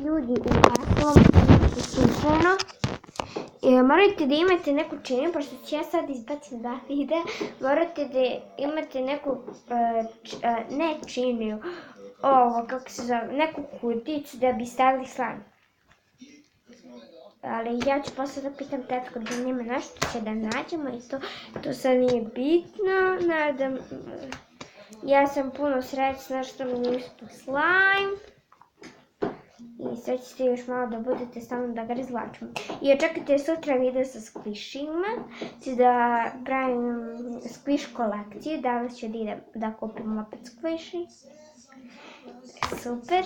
ljudi u Barcelonu suprano. Morate da imate neku činiju, pošto ću ja sad izbacim 2 videa, morate da imate neku, ne činiju, kako se zove, neku kuticu da bi stavili slan. Ali ja ću posle da pitam tetku da nima nešto će da nađemo i to sad nije bitno, nadam, ja sam puno srećna što mi nije uspio slime. I sad ćete još malo da budete samo da ga razvlačimo. I očekajte sutra video sa squishima, ću da pravim squish kolekciju, danas ću da idem da kupim opet squishi. Super.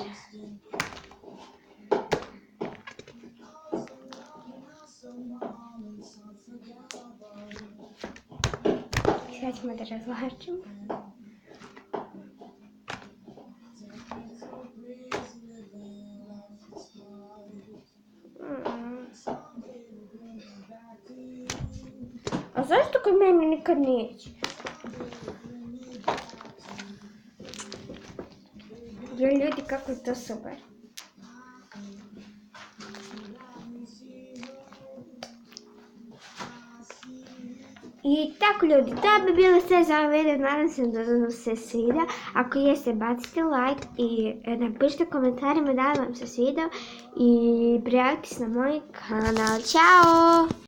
Sad ćemo da razvlačimo. A zašto kod mene nikad neće? Ljudi, kako je to super. I tako ljudi, to bi bilo sve za ovaj video, nadam se da vam se sviđa. Ako jeste, bacite like i napišite komentarima da vam se sviđa i prijavite se na moj kanal. Ćao!